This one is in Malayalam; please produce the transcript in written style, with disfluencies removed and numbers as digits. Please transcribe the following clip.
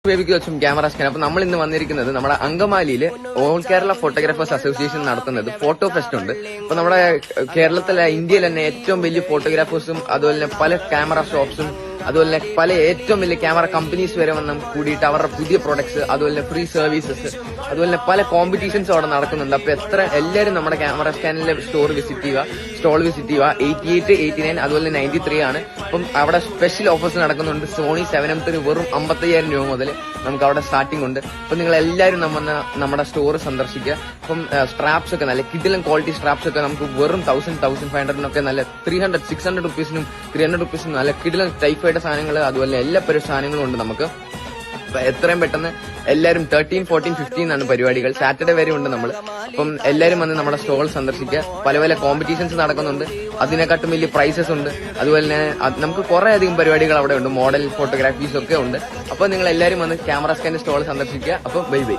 ബേബിക്ക് വെച്ചും ക്യാമറ സ്കാൻ. അപ്പൊ നമ്മൾ ഇന്ന് വന്നിരിക്കുന്നത് നമ്മുടെ അങ്കമാലിയില് ഓൾ കേരള ഫോട്ടോഗ്രാഫേഴ്സ് അസോസിയേഷൻ നടത്തുന്നത് ഫോട്ടോ ഫെസ്റ്റ് ഉണ്ട്. അപ്പൊ നമ്മുടെ കേരളത്തിലെ ഇന്ത്യയിൽ തന്നെ ഏറ്റവും വലിയ ഫോട്ടോഗ്രാഫേഴ്സും അതുപോലെ തന്നെ പല ക്യാമറ ഷോപ്സും അതുപോലെ തന്നെ പല ഏറ്റവും വലിയ ക്യാമറ കമ്പനീസ് വരെ വന്ന് കൂടിയിട്ട് അവരുടെ പുതിയ പ്രൊഡക്ട്സ് അതുപോലെ ഫ്രീ സർവീസസ് അതുപോലെ തന്നെ പല കോമ്പറ്റീഷൻസ് അവിടെ നടക്കുന്നുണ്ട്. അപ്പൊ എല്ലാവരും നമ്മുടെ ക്യാമറ സ്കാനിലെ സ്റ്റോൾ വിസിറ്റ് ചെയ്യുക 88, 89 അതുപോലെ 93 ആണ്. അപ്പം അവിടെ സ്പെഷ്യൽ ഓഫേഴ്സ് നടക്കുന്നുണ്ട്. സോണി 7M വെറും 55,000 രൂപ മുതൽ നമുക്ക് അവിടെ സ്റ്റാർട്ടിംഗ് ഉണ്ട്. അപ്പൊ നിങ്ങൾ എല്ലാവരും നമ്മുടെ സ്റ്റോർ സന്ദർശിക്കുക. അപ്പം സ്ട്രാപ്സ് ഒക്കെ നല്ല കിഡിലും ക്വാളിറ്റി സ്ട്രാപ്സ് ഒക്കെ നമുക്ക് വെറും 1,500 നല്ല 300, 600 റുപ്പീസിനും 300 റുപ്പീസിനും നല്ല കിഡിലും ടൈഫൈഡ് സാധനങ്ങൾ അതുപോലെ എല്ലാ സാധനങ്ങളും ഉണ്ട് നമുക്ക്. എത്രയും പെട്ടെന്ന് എല്ലാവരും 13, 14, 15 ആണ് പരിപാടികൾ. സാറ്റർഡേ വരെ ഉണ്ട് നമ്മൾ. അപ്പം എല്ലാവരും വന്ന് നമ്മുടെ സ്റ്റോൾ സന്ദർശിക്കുക. പല പല കോമ്പറ്റീഷൻസ് നടക്കുന്നുണ്ട്. അതിനെക്കാട്ടും വലിയ പ്രൈസസ് ഉണ്ട്. അതുപോലെ തന്നെ നമുക്ക് കുറെ അധികം പരിപാടികൾ അവിടെ ഉണ്ട്. മോഡൽ ഫോട്ടോഗ്രാഫീസ് ഒക്കെ ഉണ്ട്. അപ്പൊ നിങ്ങൾ എല്ലാവരും വന്ന് ക്യാമറ സ്കാൻ സ്റ്റോൾ സന്ദർശിക്കുക. അപ്പൊ ബൈ ബൈ.